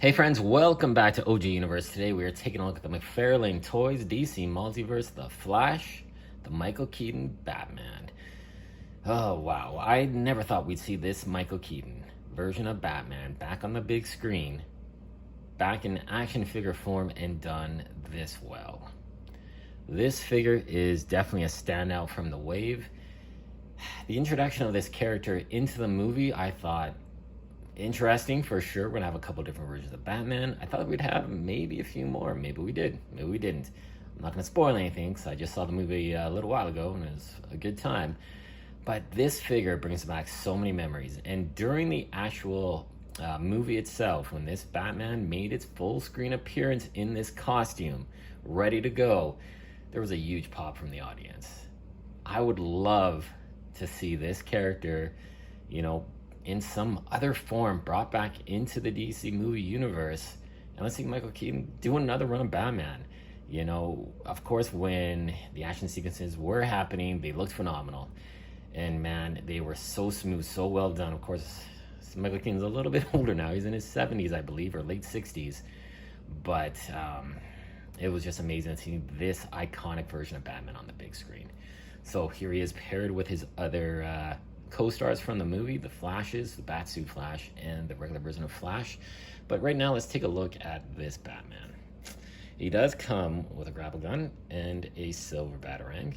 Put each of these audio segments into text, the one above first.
Hey friends, welcome back to OG Universe. Today we are taking a look at the Mcfarlane Toys DC Multiverse, The Flash, the Michael Keaton Batman. Oh wow, I never thought we'd see this Michael Keaton version of Batman back on the big screen, back in action figure form and done this well. This figure is definitely a standout from the wave. The introduction of this character into the movie, I thought, interesting for sure. We're gonna have a couple different versions of Batman. I thought we'd have maybe a few more. Maybe we did. Maybe we didn't. I'm not gonna spoil anything because I just saw the movie a little while ago and it was a good time. But this figure brings back so many memories. And during the actual movie itself, when this Batman made its full screen appearance in this costume, ready to go, there was a huge pop from the audience. I would love to see this character, in some other form brought back into the DC movie universe. And let's see Michael Keaton do another run of Batman. Of course, when the action sequences were happening, they looked phenomenal. And man, they were so smooth, so well done. Of course, Michael Keaton's a little bit older now. He's in his 70s, I believe, or late 60s. But it was just amazing to see this iconic version of Batman on the big screen. So here he is paired with his other co-stars from the movie, the Flashes, the Batsuit Flash, and the regular version of Flash. But right now, let's take a look at this Batman. He does come with a grapple gun and a silver batarang.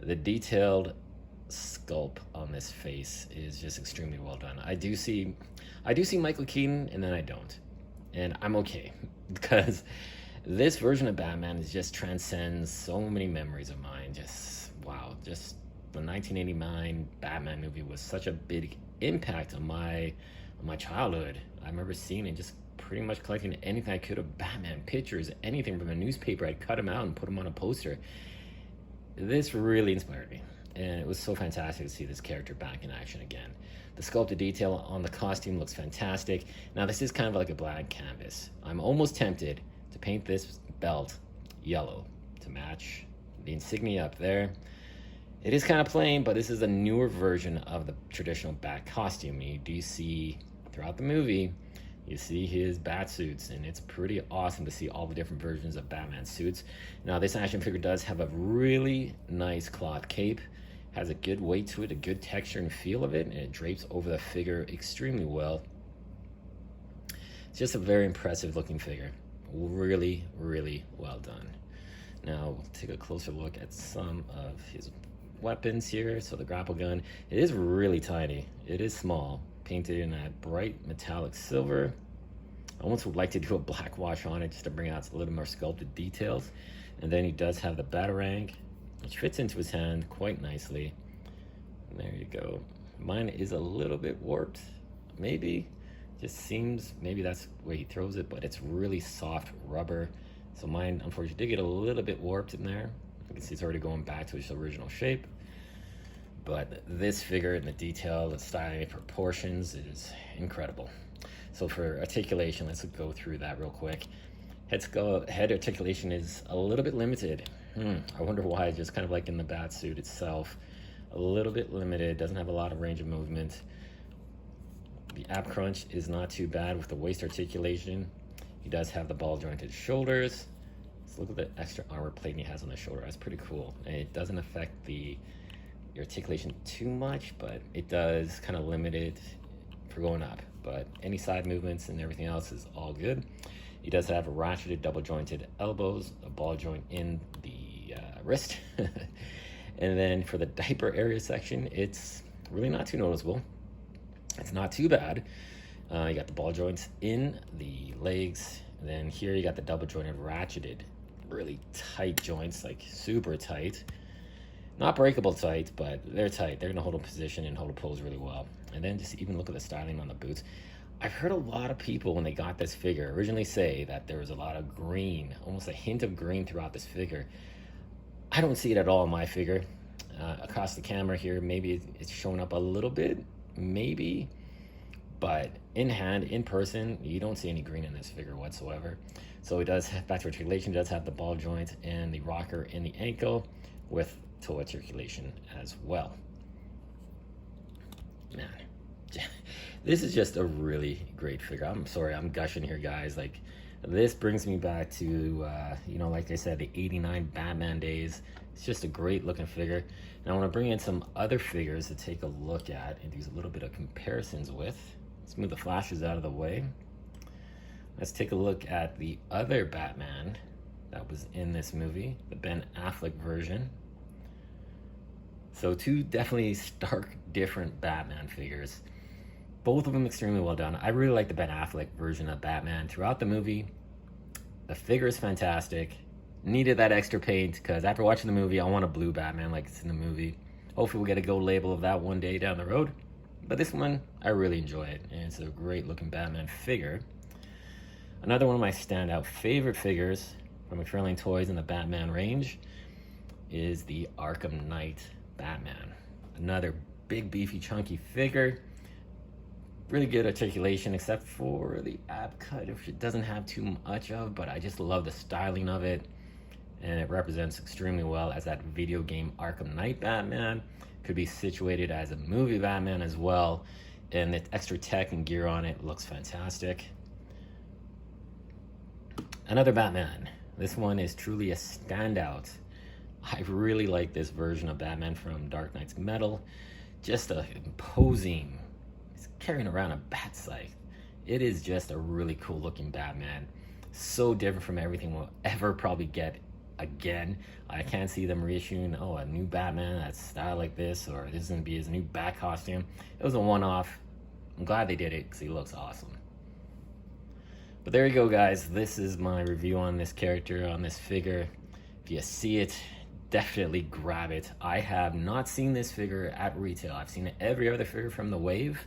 The detailed sculpt on this face is just extremely well done. I do see Michael Keaton, and then I don't, and I'm okay because this version of Batman just transcends so many memories of mine. Just wow, just the 1989 Batman movie was such a big impact on my childhood. I remember seeing it, just pretty much collecting anything I could of Batman, pictures, anything from a newspaper. I'd cut them out and put them on a poster. This really inspired me, and it was so fantastic to see this character back in action again. The sculpted detail on the costume looks fantastic. Now this is kind of like a blank canvas. I'm almost tempted to paint this belt yellow to match the insignia up there. It is kind of plain, but this is a newer version of the traditional Bat costume. You do see throughout the movie, you see his bat suits, and it's pretty awesome to see all the different versions of Batman suits. Now, this action figure does have a really nice cloth cape, has a good weight to it, a good texture and feel of it, and it drapes over the figure extremely well. It's just a very impressive looking figure. Really, really well done. Now, we'll take a closer look at some of his weapons here. So the grapple gun, it is really tiny. It is small, painted in that bright metallic silver. I almost would like to do a black wash on it just to bring out a little more sculpted details. And then he does have the batarang, which fits into his hand quite nicely. And there you go. Mine is a little bit warped, maybe. Just seems, maybe that's the way he throws it, but it's really soft rubber. So mine, unfortunately, did get a little bit warped in there. You can see it's already going back to its original shape. But this figure and the detail, the styling, proportions is incredible. So for articulation, let's go through that real quick. Head articulation is a little bit limited. I wonder why, just kind of like in the bat suit itself. A little bit limited, doesn't have a lot of range of movement. The ab crunch is not too bad with the waist articulation. He does have the ball jointed shoulders. Let's look at the extra armor plating he has on the shoulder. That's pretty cool. And it doesn't affect the articulation too much, but it does kind of limit it for going up. But any side movements and everything else is all good. He does have ratcheted double jointed elbows, a ball joint in the wrist. And then for the diaper area section, it's really not too noticeable. It's not too bad. You got the ball joints in the legs. And then here you got the double jointed ratcheted, really tight joints, like super tight. Not breakable tight, but they're tight. They're gonna hold a position and hold a pose really well. And then just even look at the styling on the boots. I've heard a lot of people when they got this figure originally say that there was a lot of green, almost a hint of green throughout this figure. I don't see it at all in my figure. Across the camera here, maybe it's showing up a little bit, maybe. But in hand, in person, you don't see any green in this figure whatsoever. So it does have, back to articulation, does have the ball joint and the rocker in the ankle with toe articulation as well. Man, This is just a really great figure. I'm sorry, I'm gushing here, guys. Like, this brings me back to, you know, like I said, the '89 Batman days. It's just a great looking figure. And I want to bring in some other figures to take a look at and do a little bit of comparisons with. Let's move the flashes out of the way. Let's take a look at the other Batman that was in this movie, the Ben Affleck version. So two definitely stark different Batman figures. Both of them extremely well done. I really like the Ben Affleck version of Batman throughout the movie. The figure is fantastic. Needed that extra paint because after watching the movie, I want a blue Batman like it's in the movie. Hopefully we'll get a gold label of that one day down the road. But this one, I really enjoy it. And it's a great looking Batman figure. Another one of my standout favorite figures from Mcfarlane Toys in the Batman range is the Arkham Knight Batman. Another big, beefy, chunky figure. Really good articulation, except for the ab cut, which it doesn't have too much of, but I just love the styling of it. And it represents extremely well as that video game Arkham Knight Batman. Could be situated as a movie Batman as well. And the extra tech and gear on it looks fantastic. Another Batman. This one is truly a standout. I really like this version of Batman from Dark Knight's Metal. Just a imposing, he's carrying around a bat scythe. It is just a really cool looking Batman. So different from everything we'll ever probably get again. I can't see them reissuing, oh, a new Batman that's styled like this, or this is gonna be his new bat costume. It was a one-off. I'm glad they did it because he looks awesome. But there you go, guys. This is my review on this character, on this figure. If you see it, definitely grab it. I have not seen this figure at retail. I've seen every other figure from the wave.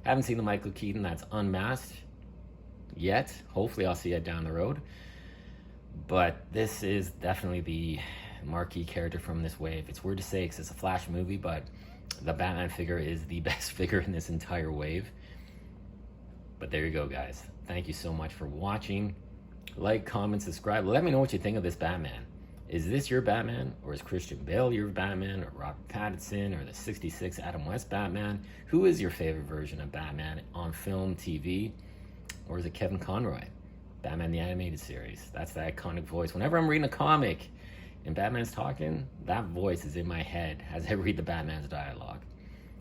Haven't seen the Michael Keaton that's unmasked yet. Hopefully I'll see it down the road. But this is definitely the marquee character from this wave. It's weird to say because it's a Flash movie, but the Batman figure is the best figure in this entire wave. But there you go, guys. Thank you so much for watching. Like, comment, subscribe. Let me know what you think of this Batman. Is this your Batman? Or is Christian Bale your Batman? Or Robert Pattinson? Or the '66 Adam West Batman? Who is your favorite version of Batman on film, TV? Or is it Kevin Conroy? Batman the Animated Series. That's the iconic voice. Whenever I'm reading a comic and Batman's talking, that voice is in my head as I read the Batman's dialogue.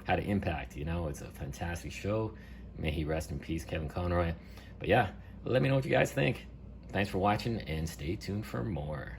Had an impact, you know? It's a fantastic show. May he rest in peace, Kevin Conroy. But yeah, let me know what you guys think. Thanks for watching and stay tuned for more.